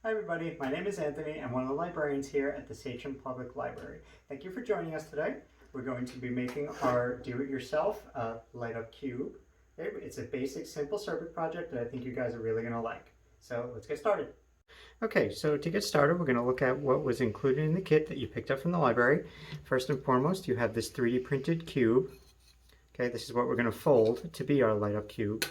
Hi everybody, my name is Anthony. I'm one of the librarians here at the Sachem Public Library. Thank you for joining us today. We're going to be making our do-it-yourself light up cube. It's a basic, simple circuit project that I think you guys are really going to like. So let's get started. Okay, so to get started, we're going to look at what was included in the kit that you picked up from the library. First and foremost, you have this 3D printed cube. Okay, this is what we're going to fold to be our light up cube.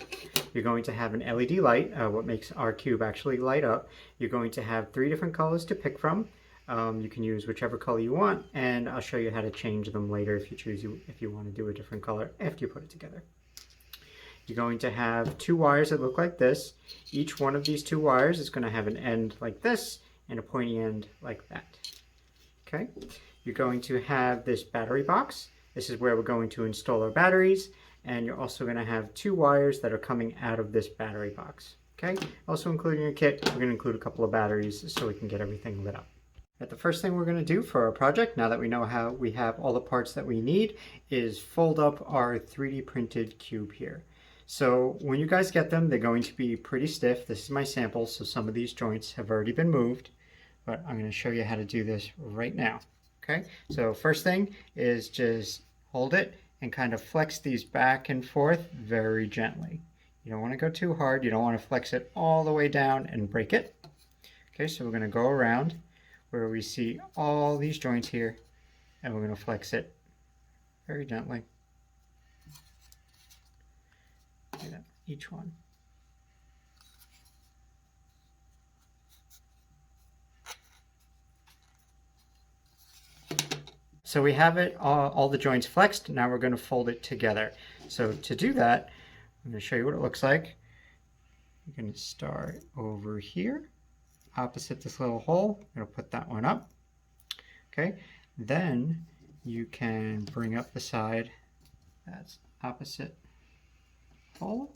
You're going to have an LED light, what makes our cube actually light up. You're going to have 3 different colors to pick from. You can use whichever color you want, and I'll show you how to change them later if you want to do a different color after you put it together. You're going to have 2 wires that look like this. Each one of these 2 wires is going to have an end like this and a pointy end like that. Okay, you're going to have this battery box. This is where we're going to install our batteries, and you're also going to have 2 wires that are coming out of this battery box. Okay, also including your kit, we're going to include a couple of batteries so we can get everything lit up. But the first thing we're going to do for our project, now that we know how we have all the parts that we need, is fold up our 3D printed cube here. So when you guys get them, they're going to be pretty stiff. This is my sample, so some of these joints have already been moved, but I'm going to show you how to do this right now. Okay, so first thing is just hold it and kind of flex these back and forth very gently. You don't want to go too hard. You don't want to flex it all the way down and break it. Okay, so we're going to go around where we see all these joints here, and we're going to flex it very gently. Do that each one. So we have it, all the joints flexed. Now we're going to fold it together. So to do that, I'm going to show you what it looks like. You're going to start over here, opposite this little hole. I'm going to put that one up. Okay, then you can bring up the side that's opposite hole.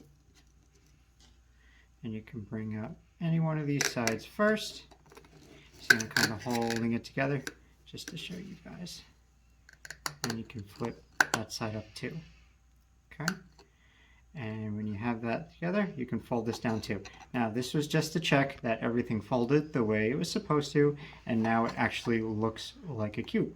And you can bring up any one of these sides first. So I'm kind of holding it together just to show you guys. And you can flip that side up too. Okay, and when you have that together, you can fold this down too. Now this was just to check that everything folded the way it was supposed to, and now it actually looks like a cube.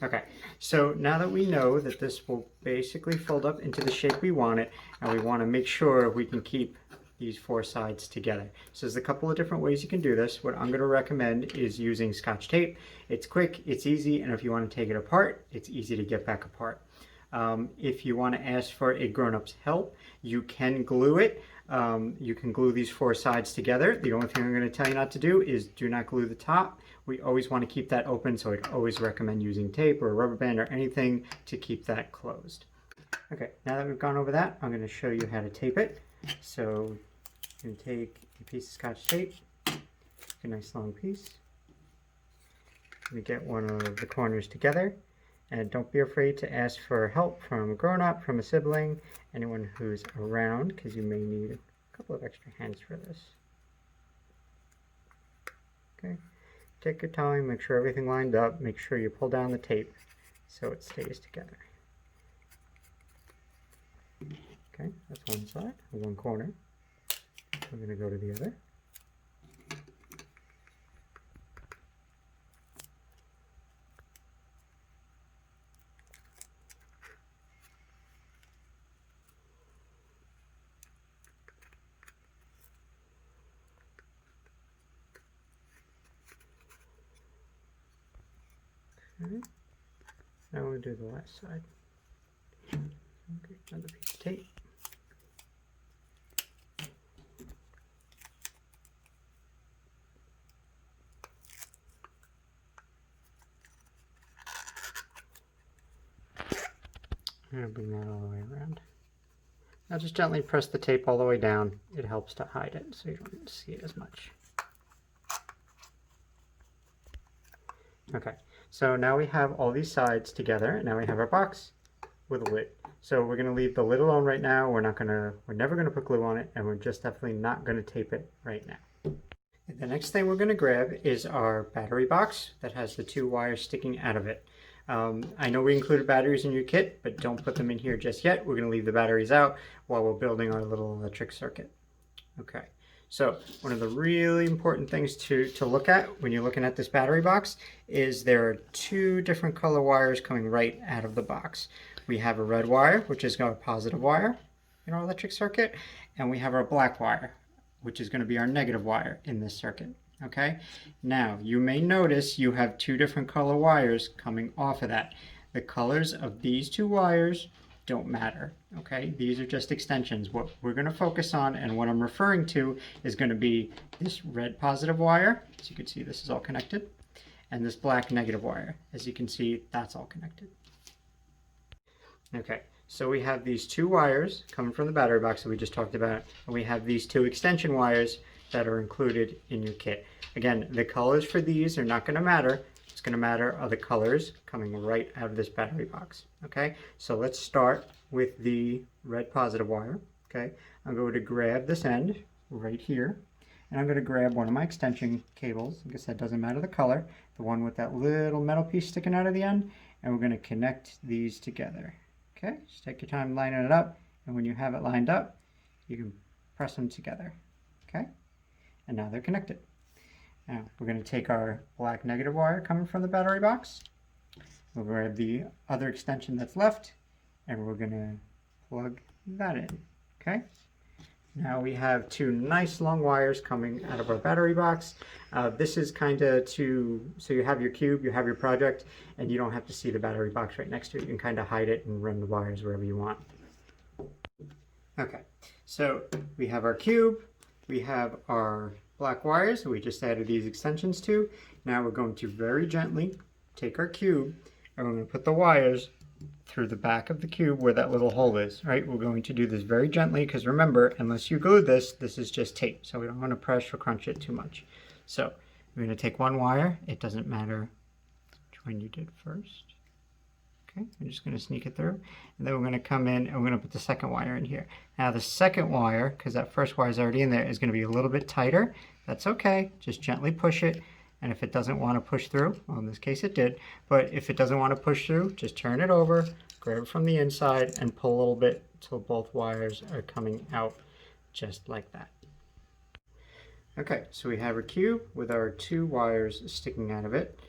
Okay, so now that we know that this will basically fold up into the shape we want it, and we want to make sure we can keep these 4 sides together. So there's a couple of different ways you can do this. What I'm going to recommend is using Scotch tape. It's quick, it's easy, and if you want to take it apart, it's easy to get back apart. If you want to ask for a grown-up's help, you can glue it. You can glue these 4 sides together. The only thing I'm going to tell you not to do is do not glue the top. We always want to keep that open, so I'd always recommend using tape or a rubber band or anything to keep that closed. Okay, now that we've gone over that, I'm going to show you how to tape it. So you can take a piece of Scotch tape, a nice long piece. You get one of the corners together, and don't be afraid to ask for help from a grown-up, from a sibling, anyone who's around, because you may need a couple of extra hands for this. Okay, take your time, make sure everything lined up, make sure you pull down the tape so it stays together. Okay, that's one side, one corner. I'm going to go to the other. Okay. Now we'll do the last side. Okay, another piece of tape. I'm going to bring that all the way around. Now just gently press the tape all the way down. It helps to hide it so you don't see it as much. Okay, so now we have all these sides together, and now we have our box with a lid. So we're going to leave the lid alone right now. We're never going to put glue on it, and we're just definitely not going to tape it right now. The next thing we're going to grab is our battery box that has the 2 wires sticking out of it. I know we included batteries in your kit, but don't put them in here just yet. We're going to leave the batteries out while we're building our little electric circuit. Okay, So one of the really important things to look at when you're looking at this battery box is there are two different color wires coming right out of the box. We have a red wire, which is our positive wire in our electric circuit, and we have our black wire, which is going to be our negative wire in this circuit. Okay, now you may notice you have two different color wires coming off of that. The colors of these two wires don't matter. Okay, these are just extensions. What we're going to focus on and what I'm referring to is going to be this red positive wire. As you can see, this is all connected, and this black negative wire. As you can see, that's all connected. Okay, so we have these two wires coming from the battery box that we just talked about, and we have these two extension wires that are included in your kit. Again, the colors for these are not going to matter. What's going to matter are the colors coming right out of this battery box. Okay, so let's start with the red positive wire. Okay, I'm going to grab this end right here, and I'm going to grab one of my extension cables. I guess that doesn't matter the color, the one with that little metal piece sticking out of the end, and we're going to connect these together. Okay, just take your time lining it up, and when you have it lined up, you can press them together. Okay, and now they're connected. Now we're going to take our black negative wire coming from the battery box. We'll grab the other extension that's left, and we're going to plug that in. Okay, now we have two nice long wires coming out of our battery box. This is kind of so you have your cube, you have your project, and you don't have to see the battery box right next to it. You can kind of hide it and run the wires wherever you want. Okay, so we have our cube, we have our black wires we just added these extensions to. Now we're going to very gently take our cube and we're going to put the wires through the back of the cube where that little hole is. Right, we're going to do this very gently because remember, unless you glue this, this is just tape, so we don't want to press or crunch it too much. So we're going to take one wire. It doesn't matter which one you did first. Okay, I'm just going to sneak it through, and then we're going to come in and we're going to put the second wire in here. Now the second wire, because that first wire is already in there, is going to be a little bit tighter. That's okay, just gently push it, and if it doesn't want to push through, well in this case it did, but if it doesn't want to push through, just turn it over, grab it from the inside, and pull a little bit until both wires are coming out just like that. Okay, so we have our cube with our two wires sticking out of it.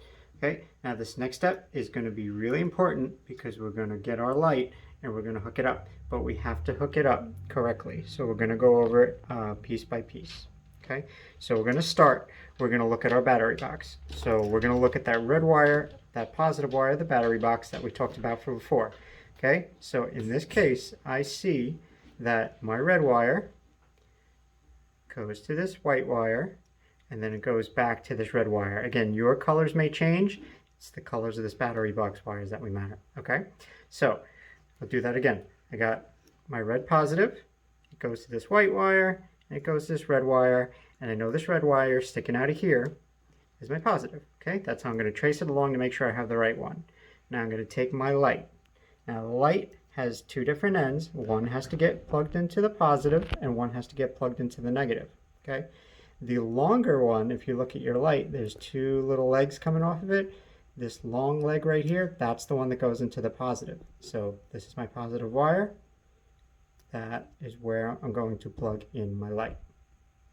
Okay, now this next step is going to be really important because we're going to get our light and we're going to hook it up, but we have to hook it up correctly. So we're going to go over it piece by piece. Okay, so we're going to start, we're going to look at our battery box. So we're going to look at that red wire, that positive wire, the battery box that we talked about before. Okay, so in this case, I see that my red wire goes to this white wire, and then it goes back to this red wire. Again, your colors may change. It's the colors of this battery box wires that we matter. Okay, so I'll do that again. I got my red positive, it goes to this white wire, and it goes to this red wire, and I know this red wire sticking out of here is my positive. Okay, that's how I'm going to trace it along to make sure I have the right one. Now I'm going to take my light. Now the light has two different ends. One has to get plugged into the positive, and one has to get plugged into the negative. Okay. The longer one, if you look at your light, there's two little legs coming off of it. This long leg right here, that's the one that goes into the positive. So this is my positive wire. That is where I'm going to plug in my light.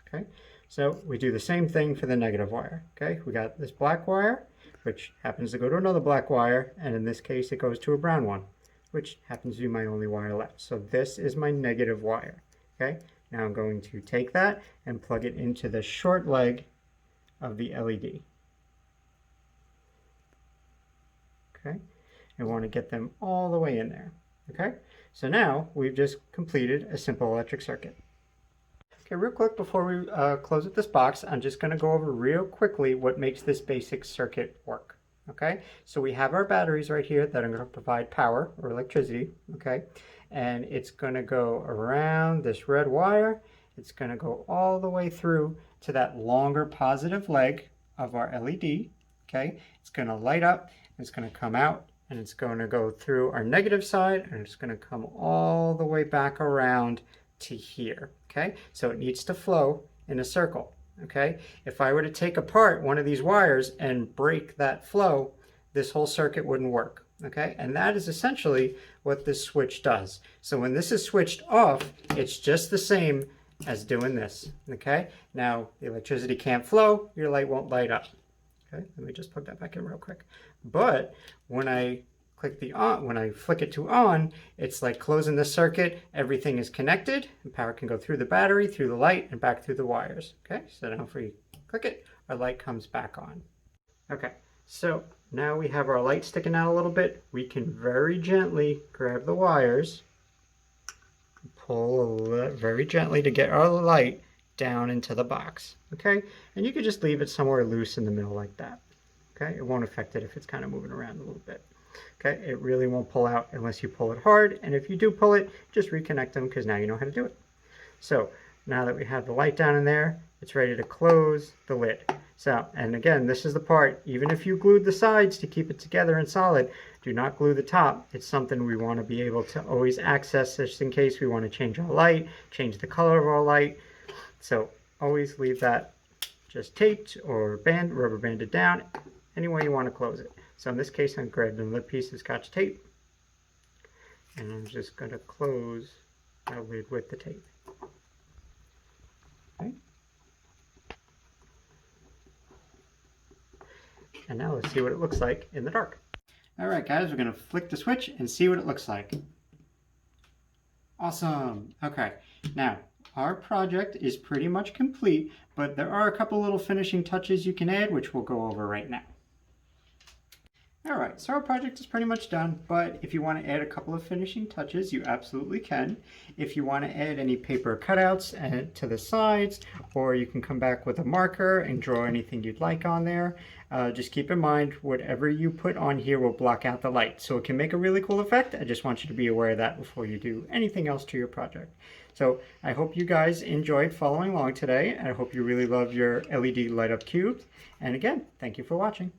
Okay, so we do the same thing for the negative wire. Okay, we got this black wire, which happens to go to another black wire, and in this case it goes to a brown one, which happens to be my only wire left. So this is my negative wire. Okay, now I'm going to take that and plug it into the short leg of the LED. Okay, I want to get them all the way in there. Okay, so now we've just completed a simple electric circuit. Okay, real quick before we close with this box, I'm just going to go over real quickly what makes this basic circuit work. Okay, so we have our batteries right here that are going to provide power or electricity. Okay, and it's going to go around this red wire. It's going to go all the way through to that longer positive leg of our LED. Okay, it's going to light up, it's going to come out, and it's going to go through our negative side, and it's going to come all the way back around to here. Okay, so it needs to flow in a circle. Okay, if I were to take apart one of these wires and break that flow, this whole circuit wouldn't work. Okay, and that is essentially what this switch does. So when this is switched off, it's just the same as doing this. Okay, now the electricity can't flow, your light won't light up. Okay, let me just plug that back in real quick. But when I click the on, when I flick it to on, it's like closing the circuit. Everything is connected, and power can go through the battery, through the light, and back through the wires. Okay, so now if we click it, our light comes back on. Okay, so now we have our light sticking out a little bit. We can very gently grab the wires, pull very gently to get our light down into the box. Okay, and you could just leave it somewhere loose in the middle like that. Okay, it won't affect it if it's kind of moving around a little bit. Okay, it really won't pull out unless you pull it hard, and if you do pull it, just reconnect them because now you know how to do it. So now that we have the light down in there, it's ready to close the lid. So, and again, this is the part, even if you glued the sides to keep it together and solid, do not glue the top. It's something we want to be able to always access just in case we want to change our light, change the color of our light. So always leave that just taped or rubber banded down any way you want to close it. So in this case, I'm grabbing another piece of Scotch tape, and I'm just going to close our lid with the tape. Okay. And now let's see what it looks like in the dark. All right, guys, we're going to flick the switch and see what it looks like. Awesome. Okay, now our project is pretty much complete, but there are a couple little finishing touches you can add, which we'll go over right now. All right, so our project is pretty much done, but if you want to add a couple of finishing touches, you absolutely can. If you want to add any paper cutouts to the sides, or you can come back with a marker and draw anything you'd like on there, just keep in mind, whatever you put on here will block out the light, so it can make a really cool effect. I just want you to be aware of that before you do anything else to your project. So I hope you guys enjoyed following along today. I hope you really love your LED light up cubes. And again, thank you for watching.